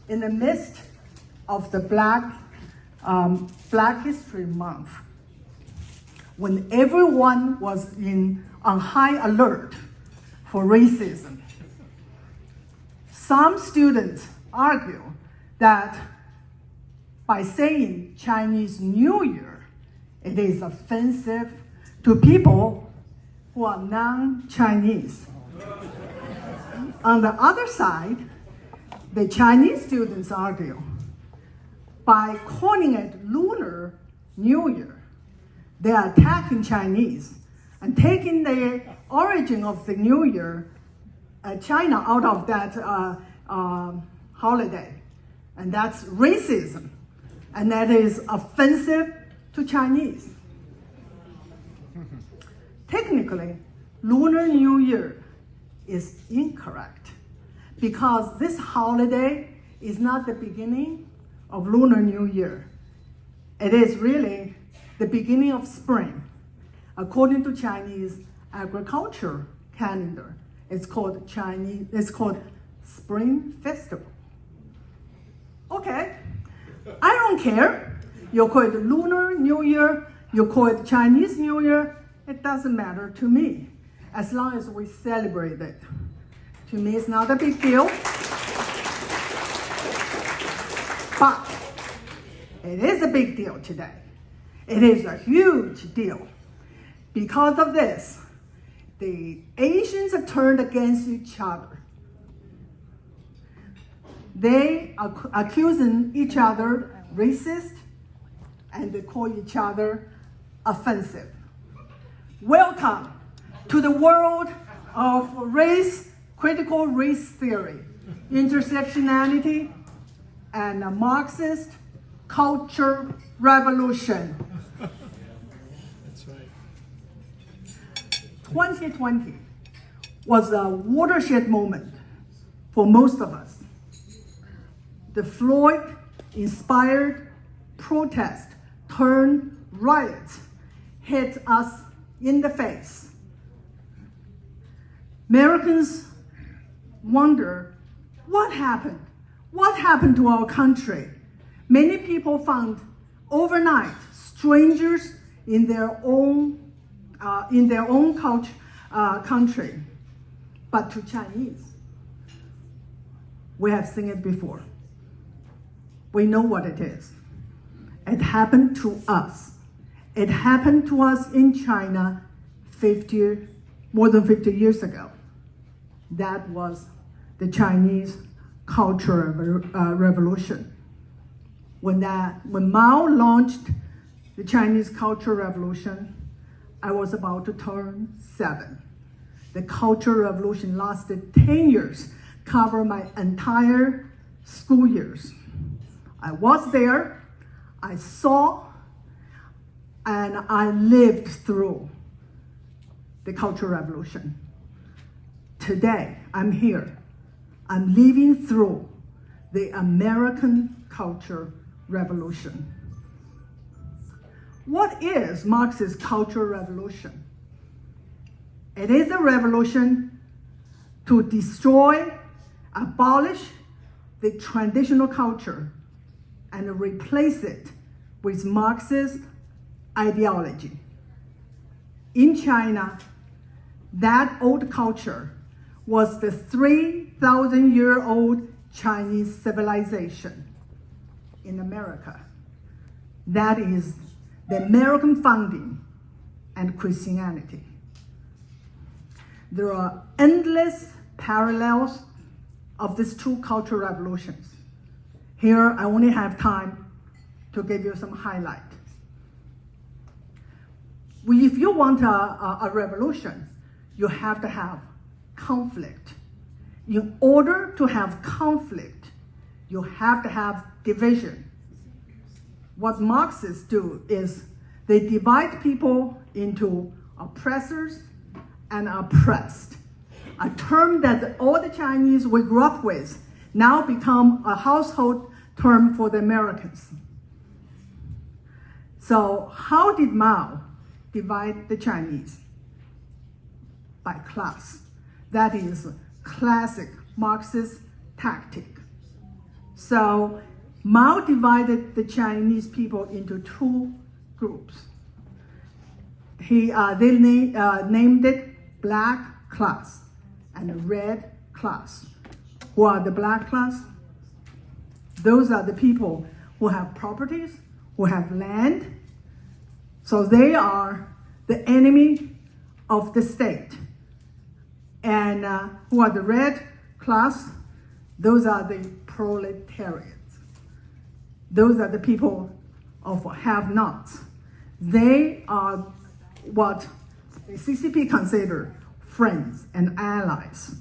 in the midst of the Black History Month, when everyone was on high alert for racism. Some students argue that by saying Chinese New Year, it is offensive to people who are non-Chinese. On the other side, the Chinese students argue by calling it Lunar New Year, they are attacking Chinese and taking the origin of the New Year, China, out of that holiday. And that's racism. And that is offensive to Chinese. Technically, Lunar New Year is incorrect because this holiday is not the beginning of Lunar New Year. It is really the beginning of spring. According to Chinese agriculture calendar, it's called Spring Festival. Okay, I don't care. You call it Lunar New Year, you call it Chinese New Year, it doesn't matter to me, as long as we celebrate it. To me, it's not a big deal. But it is a big deal today. It is a huge deal. Because of this, the Asians have turned against each other. They are accusing each other racist, and they call each other offensive. Welcome to the world of critical race theory, intersectionality, and a Marxist culture revolution. That's right. 2020 was a watershed moment for most of us. The Floyd-inspired protest turned riots hit us in the face. Americans wonder, what happened? What happened to our country? Many people found overnight strangers in their own country. But to Chinese, we have seen it before. We know what it is. It happened to us. It happened to us in China more than 50 years ago. That was the Chinese Cultural Revolution. When Mao launched the Chinese Cultural Revolution, I was about to turn 7. The Cultural Revolution lasted 10 years, covered my entire school years. I was there, I saw, and I lived through the Cultural Revolution. Today, I'm here. I'm living through the American Cultural Revolution. What is Marxist Cultural Revolution? It is a revolution to destroy, abolish the traditional culture and replace it with Marxist ideology. In China, that old culture was the 3,000-year-old Chinese civilization. In America, that is the American founding and Christianity. There are endless parallels of these two cultural revolutions. Here, I only have time to give you some highlight. If you want a revolution, you have to have conflict. In order to have conflict, you have to have division. What Marxists do is they divide people into oppressors and oppressed, a term that all the Chinese we grew up with now become a household term for the Americans. So how did Mao divide the Chinese? By class. That is classic Marxist tactic. So Mao divided the Chinese people into two groups. They named it black class and red class. Who are the black class? Those are the people who have properties, who have land. So they are the enemy of the state. And who are the red class? Those are the proletariats. Those are the people of have-nots. They are what the CCP consider friends and allies.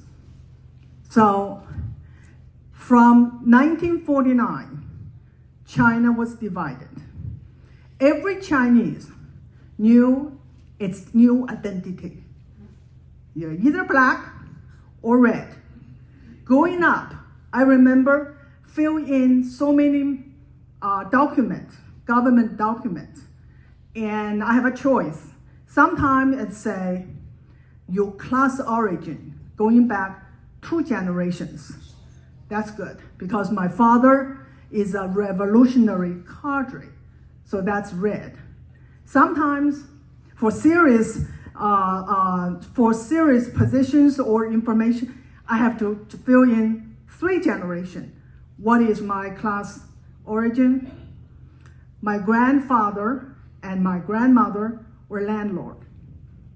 So from 1949, China was divided. Every Chinese knew its new identity. You're either black or red. Growing up, I remember filling in so many documents, government documents, and I have a choice. Sometimes it say your class origin, going back 2 generations. That's good, because my father is a revolutionary cadre, so that's red. Sometimes for serious positions or information, I have to fill in 3 generations. What is my class origin? My grandfather and my grandmother were landlord,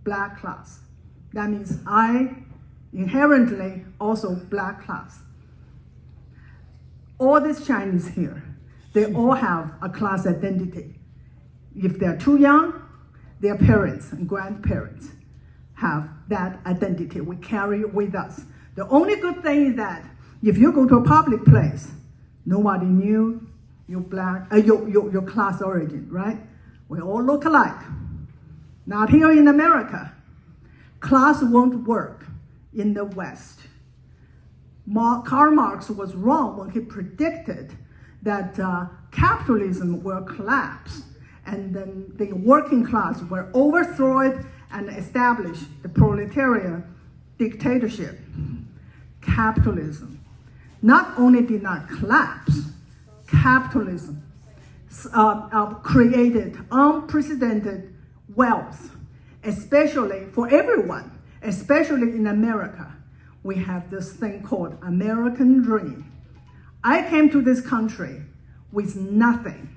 black class. That means I inherently also black class. All these Chinese here, they all have a class identity. If they're too young, their parents and grandparents have that identity. We carry it with us. The only good thing is that if you go to a public place, nobody knew your your class origin, right? We all look alike. Not here in America. Class won't work in the West. Karl Marx was wrong when he predicted that capitalism will collapse and then the working class will overthrow it and establish the proletariat dictatorship. Capitalism not only did not collapse, capitalism created unprecedented wealth, especially for everyone, especially in America. We have this thing called American dream. I came to this country with nothing.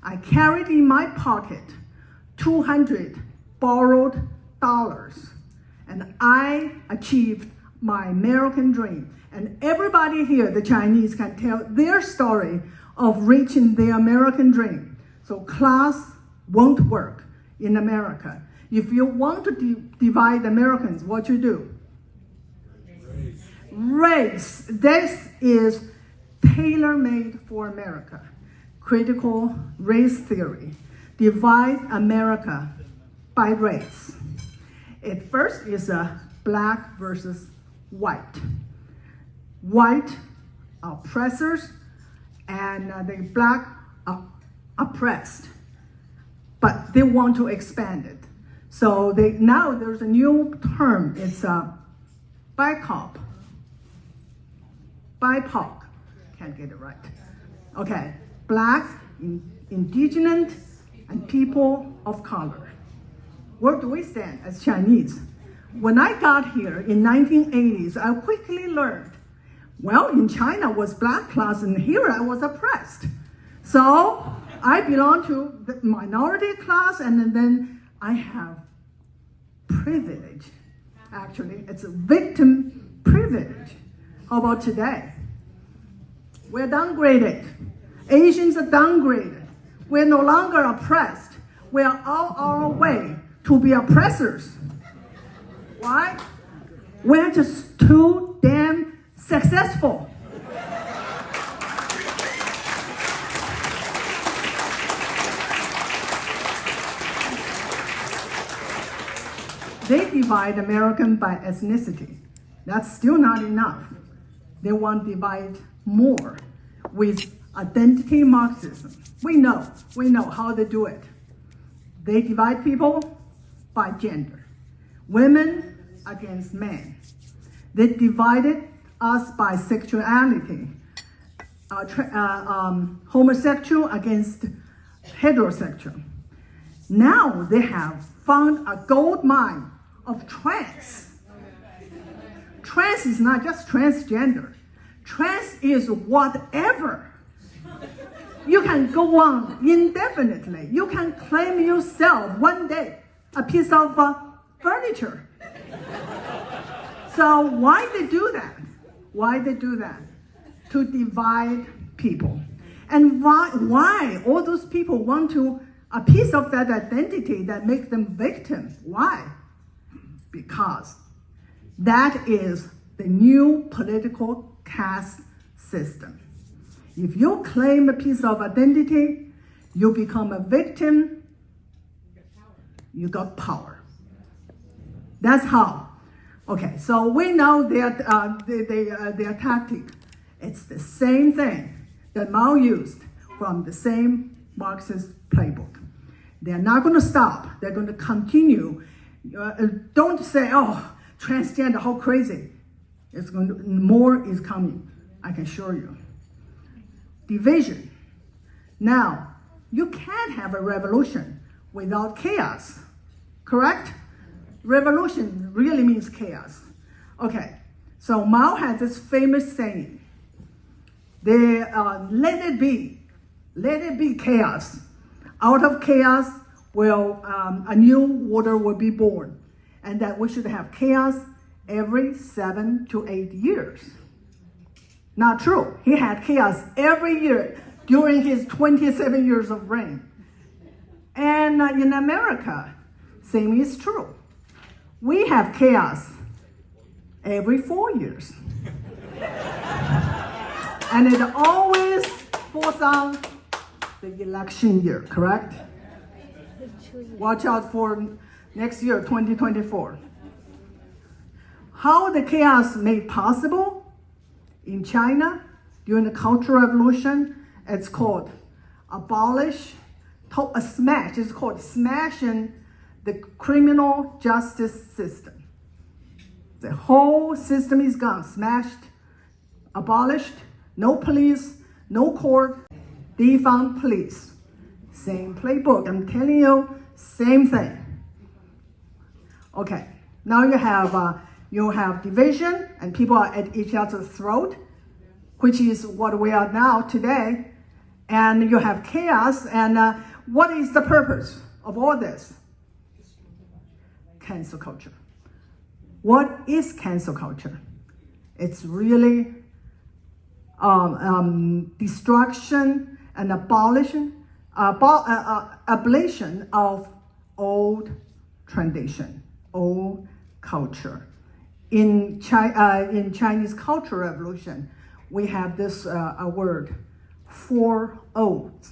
I carried in my pocket 200 borrowed dollars, and I achieved my American dream. And everybody here, the Chinese, can tell their story of reaching their American dream. So class won't work in America. If you want to divide Americans, what you do? Race. This is tailor-made for America. Critical race theory. Divide America by race. At first is a black versus white. White oppressors and the black oppressed. But they want to expand it. So now there's a new term. It's BIPOC. BIPOC. Can't get it right. Okay. Black, indigenous, and people of color. Where do we stand as Chinese? When I got here in 1980s, I quickly learned, well, in China was black class, and here I was oppressed. So I belong to the minority class, and then I have privilege. Actually, it's a victim privilege. How about today? We're downgraded. Asians are downgraded. We're no longer oppressed. We are on our way to be oppressors. Why? We're just too damn successful. They divide American by ethnicity. That's still not enough. They want to divide more with identity Marxism. We know how they do it. They divide people by gender. Women against men. They divided us by sexuality. homosexual against heterosexual. Now they have found a gold mine of trans. Trans is not just transgender. Trans is whatever. You can go on indefinitely. You can claim yourself one day a piece of furniture. So why they do that? Why they do that? To divide people. And why all those people want to a piece of that identity that makes them victims? Why? Because that is the new political caste system. If you claim a piece of identity, you become a victim, you got power. That's how. Okay, so we know their tactic. It's the same thing that Mao used from the same Marxist playbook. They're not going to stop. They're going to continue. Don't say, oh, transgender, how crazy. More is coming, I can assure you. Division. Now, you can't have a revolution without chaos, correct? Revolution really means chaos. Okay, so Mao has this famous saying, let it be chaos. Out of chaos, a new order will be born, and that we should have chaos every 7 to 8 years. Not true. He had chaos every year during his 27 years of reign. And in America, same is true. We have chaos every 4 years. And it always falls on the election year, correct? Watch out for next year, 2024. How the chaos made possible in China during the Cultural Revolution, it's called smash. It's called smashing the criminal justice system. The whole system is gone, smashed, abolished, no police, no court, defund police. Same playbook, I'm telling you, same thing. Okay, now you have division and people are at each other's throat, which is what we are now today. And you have chaos, and what is the purpose of all this? Cancel culture. What is cancel culture? It's really destruction and ablation of old tradition, old culture. In Chinese Cultural Revolution, we have this word, 4 oaths.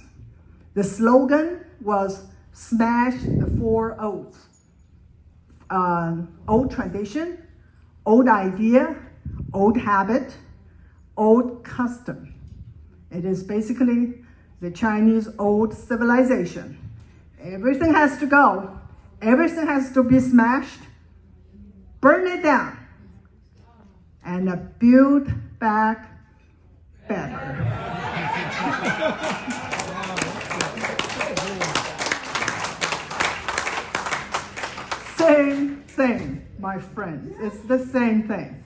The slogan was smash the 4 oaths. Old tradition, old idea, old habit, old custom. It is basically the Chinese old civilization. Everything has to go. Everything has to be smashed. Burn it down. And build back better. Same thing, my friends. It's the same thing.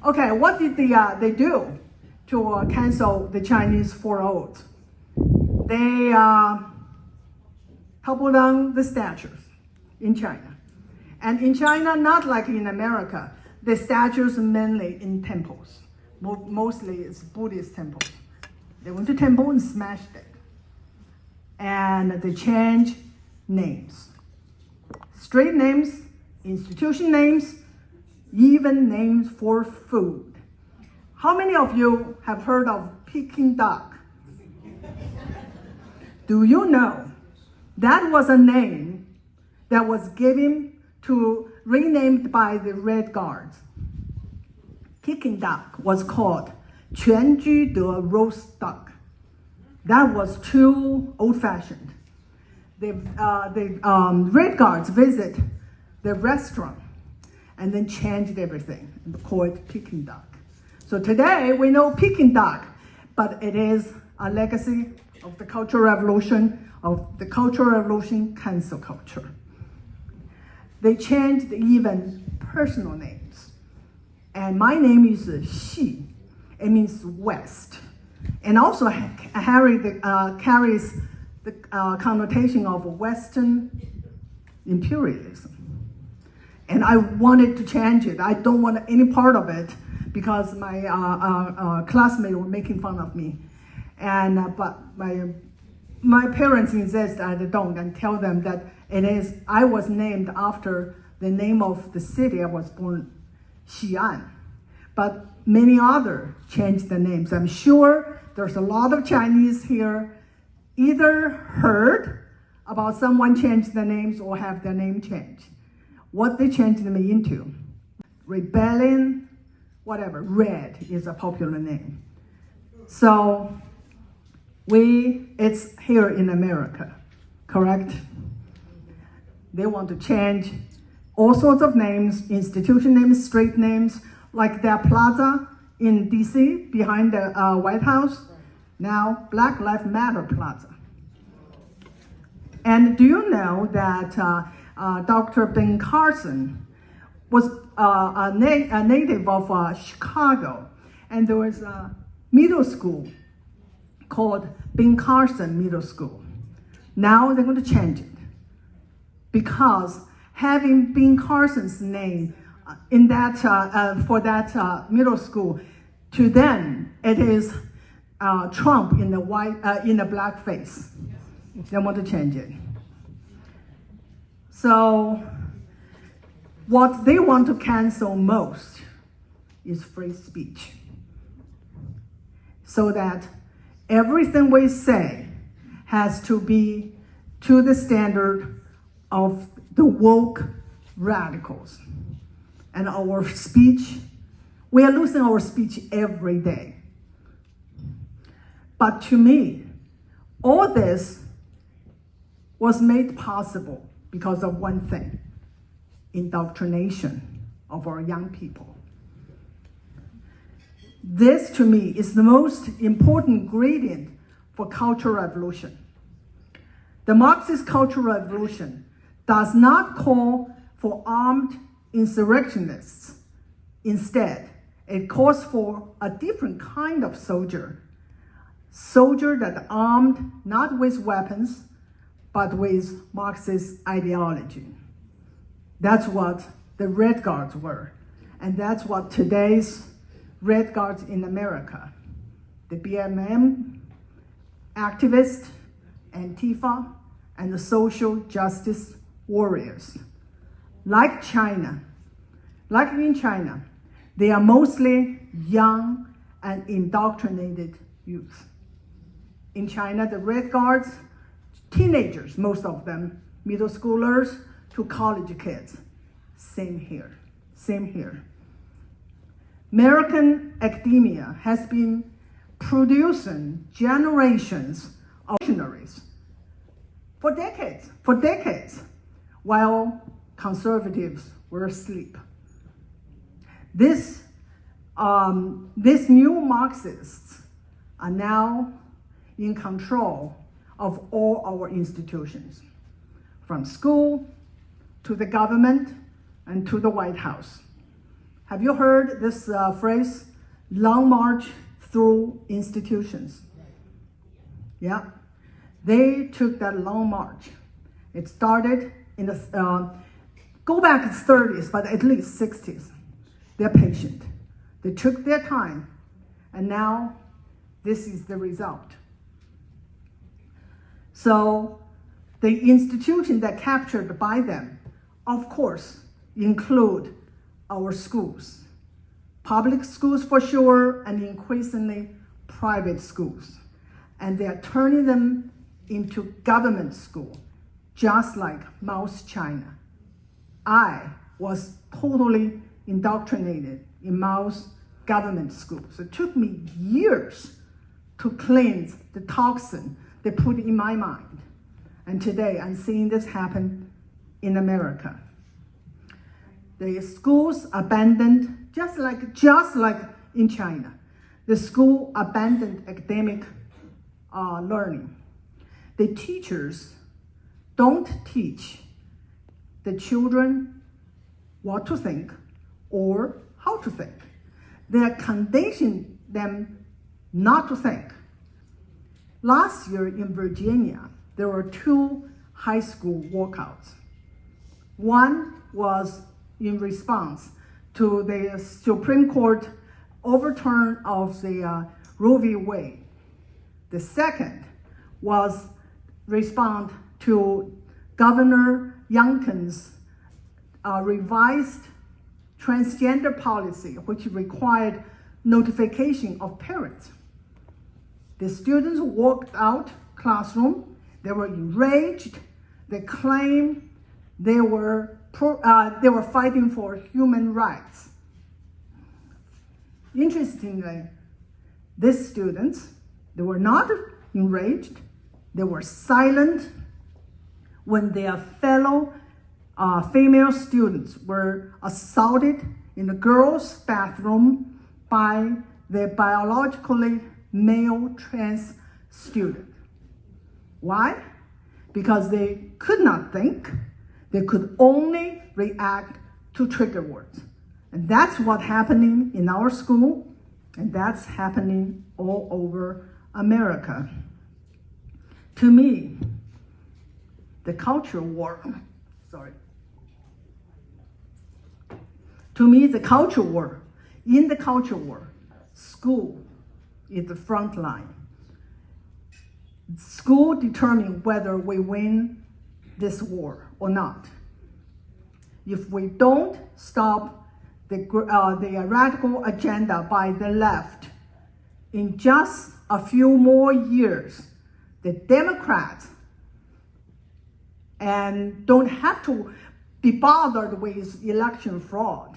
Okay, what did they do to cancel the Chinese 4 oaths? They toppled down the statues in China. And in China, not like in America, the statues mainly in temples. Mostly it's Buddhist temples. They went to temple and smashed it. And they changed names. Street names, institution names, even names for food. How many of you have heard of Peking duck? Do you know that was a name that was given renamed by the Red Guards? Peking duck was called 全聚德 roast duck. That was too old-fashioned. The Red Guards visit the restaurant and then changed everything and called it Peking duck. So today we know Peking duck, but it is a legacy of the Cultural Revolution, cancel culture. They changed even personal names. And my name is Xi. It means West. And also carries the connotation of Western imperialism. And I wanted to change it. I don't want any part of it because my classmates were making fun of me. And but my parents insist I don't, and tell them that I was named after the name of the city I was born, Xi'an. But many others changed the names. I'm sure there's a lot of Chinese here either heard about someone changed the names or have their name changed. What they changed them into? Rebellion, whatever. Red is a popular name. So it's here in America, correct? They want to change all sorts of names, institution names, street names, like that plaza in DC behind the White House, now Black Lives Matter Plaza. And do you know that Dr. Ben Carson was a native of Chicago, and there was a middle school called Ben Carson Middle School. Now they're going to change it because having Ben Carson's name in that for that middle school, to them it is Trump in the black face. They want to change it. So what they want to cancel most is free speech, so that everything we say has to be to the standard of the woke radicals. And our speech, we are losing our speech every day. But to me, all this was made possible because of one thing: indoctrination of our young people. This, to me, is the most important ingredient for cultural revolution. The Marxist cultural revolution does not call for armed insurrectionists. Instead, it calls for a different kind of soldier that armed not with weapons, but with Marxist ideology. That's what the Red Guards were, and that's what today's Red Guards in America, the BLM activists, Antifa, and the social justice warriors. Like in China, they are mostly young and indoctrinated youth. In China, the Red Guards, teenagers, most of them, middle schoolers to college kids. Same here. American academia has been producing generations of missionaries for decades, while conservatives were asleep. These new Marxists are now in control of all our institutions, from school to the government and to the White House. Have you heard this phrase, long march through institutions? Yeah, they took that long march. It started in the, go back to the 30s, but at least 60s. They're patient. They took their time, and now this is the result. So the institution that captured by them, of course, include our schools. Public schools for sure, and increasingly private schools. And they are turning them into government school, just like Mao's China. I was totally indoctrinated in Mao's government schools. It took me years to cleanse the toxin they put in my mind. And today I'm seeing this happen in America. The schools abandoned, just like in China. the school abandoned academic learning. The teachers don't teach the children what to think or how to think. They are conditioning them not to think. Last year in Virginia, there were 2 high school walkouts. One was in response to the Supreme Court overturn of the Roe v. Wade. The second was respond to Governor Youngkin's revised transgender policy, which required notification of parents. The students walked out classroom. They were enraged. They claimed they were fighting for human rights. Interestingly, these students, they were not enraged. They were silent when their fellow female students were assaulted in the girls' bathroom by their biologically male trans student. Why? Because they could not think. They could only react to trigger words. And that's what's happening in our school, and that's happening all over America. To me, the culture war, in the culture war, school is the front line. School determines whether we win this war or not. If we don't stop the radical agenda by the left, in just a few more years, the Democrats and don't have to be bothered with election fraud.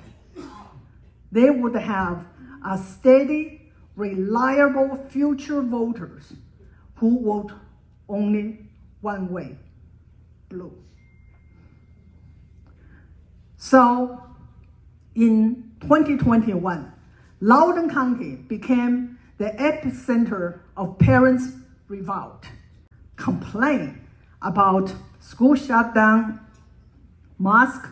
They would have a steady, reliable future voters who vote only one way, blue. So in 2021, Loudoun County became the epicenter of parents' revolt, complaint about school shutdown, mask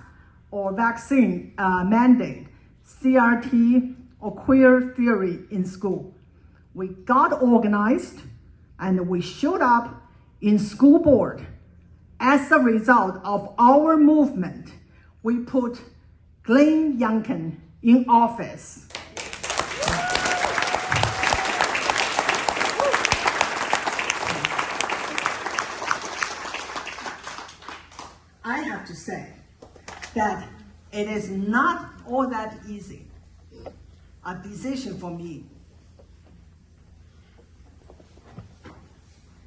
or vaccine mandate, CRT or queer theory in school. We got organized and we showed up in school board. As a result of our movement, we put Glenn Youngkin in office. I have to say that it is not all that easy, a decision for me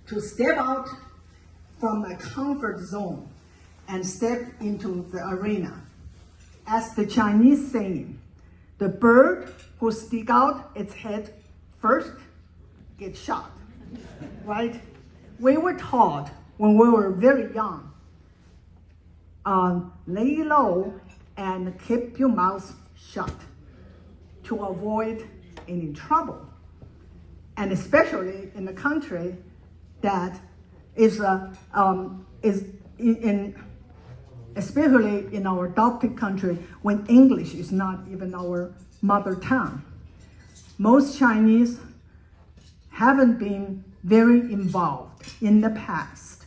to step out from my comfort zone and step into the arena. As the Chinese saying, the bird who sticks out its head first gets shot, right? We were taught when we were very young, lay low and keep your mouth shut to avoid any trouble. And especially in a country that especially in our adopted country, when English is not even our mother tongue. Most Chinese haven't been very involved in the past.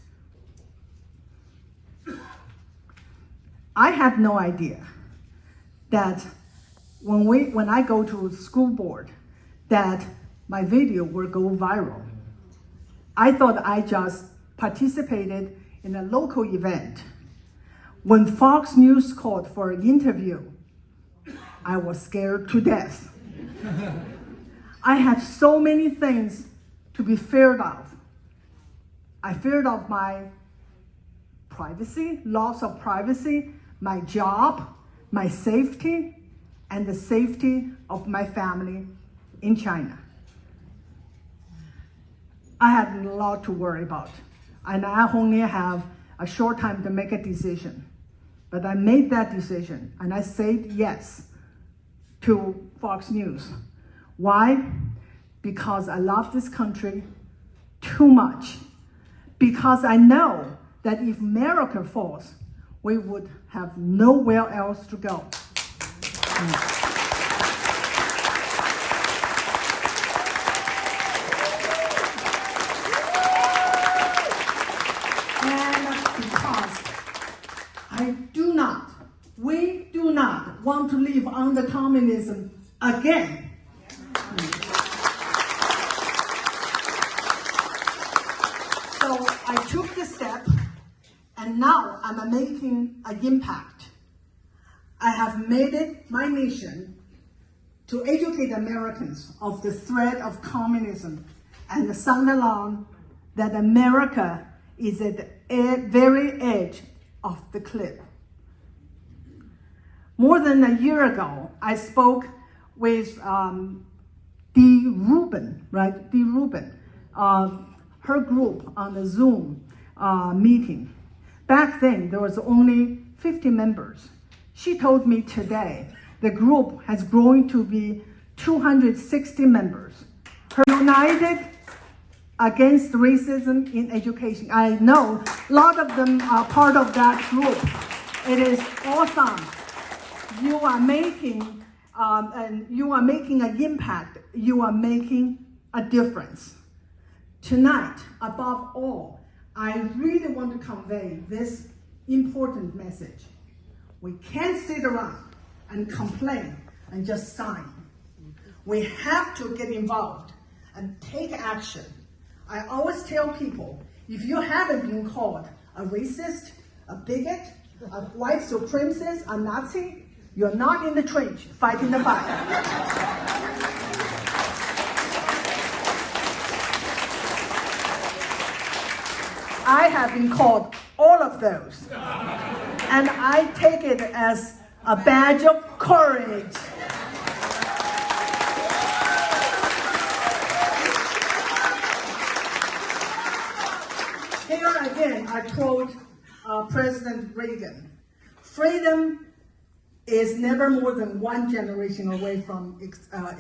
I had no idea that when I go to school board, that my video will go viral. I thought I just participated in a local event. When Fox News called for an interview, I was scared to death. I had so many things to be feared of. I feared of my privacy, loss of privacy, my job, my safety, and the safety of my family in China. I had a lot to worry about, and I only have a short time to make a decision. But I made that decision, and I said yes to Fox News. Why? because I love this country too much, because I know that if America falls, we would have nowhere else to go. We do not want to live under communism again. So I took the step, and now I'm making an impact. I have made it my mission to educate Americans of the threat of communism and sound alarm that America is at the very edge of the cliff. More than a year ago, I spoke with Dee Rubin, right? Dee Rubin, her group on the Zoom meeting. Back then, there was only 50 members. She told me today the group has grown to be 260 members. Her united against racism in education. I know a lot of them are part of that group. It is awesome. You are making an impact. You are making a difference. Tonight, above all, I really want to convey this important message. We can't sit around and complain and just sign. We have to get involved and take action. I always tell people, if you haven't been called a racist, a bigot, a white supremacist, a Nazi, you're not in the trench fighting the fight. I have been called all of those. And I take it as a badge of courage. Here again, I quote President Reagan. Freedom is never more than one generation away from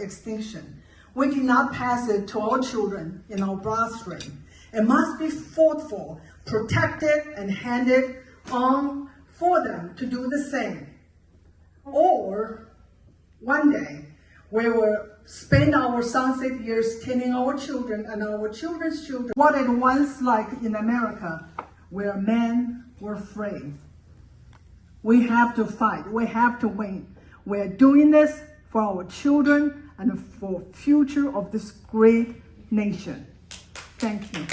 extinction. We did not pass it to our children in our bloodstream. It must be fought for, protected, and handed on for them to do the same. Or one day, we will spend our sunset years telling our children and our children's children what it was like in America, where men were free. We have to fight. We have to win. We're doing this for our children and for the future of this great nation. Thank you.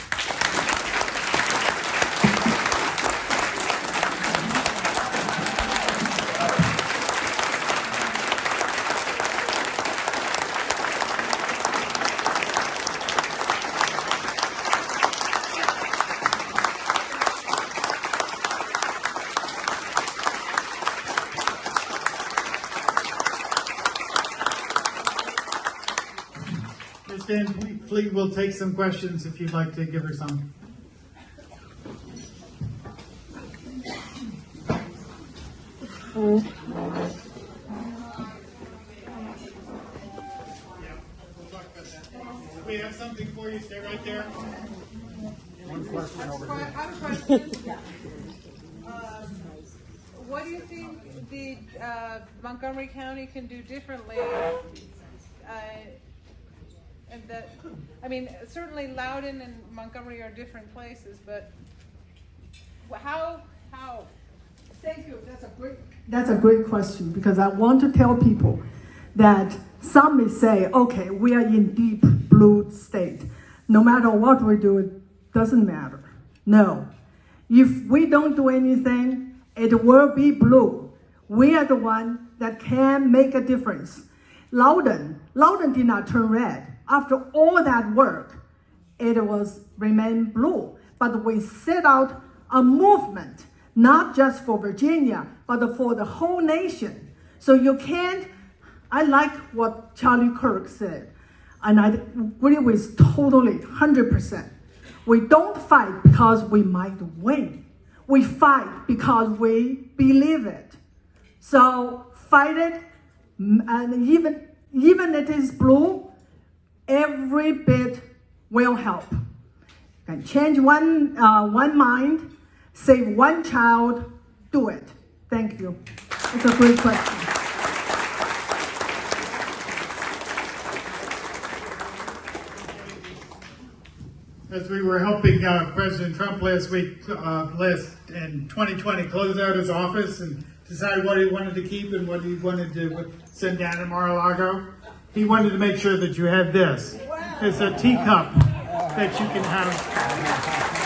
Ms. Van Fleet will take some questions if you'd like to give her some. We have something for you. Stay right there. One question over here. I have a question. What do you think the Montgomery County can do differently? And that, I mean, certainly Loudon and Montgomery are different places, but how? Thank you. That's a great question, because I want to tell people that some may say, okay, we are in deep blue state. No matter what we do, it doesn't matter. No. If we don't do anything, it will be blue. We are the one that can make a difference. Loudon did not turn red. After all that work, it was remain blue. But we set out a movement, not just for Virginia, but for the whole nation. So you can't, I like what Charlie Kirk said, and I agree with totally, 100%. We don't fight because we might win. We fight because we believe it. So fight it, and even it is blue, every bit will help. Can change one mind, save one child, do it. Thank you. It's a great question. As we were helping President Trump last week, in 2020, close out his office and decide what he wanted to keep and what he wanted to send down to Mar-a-Lago, he wanted to make sure that you had this. It's a teacup that you can have.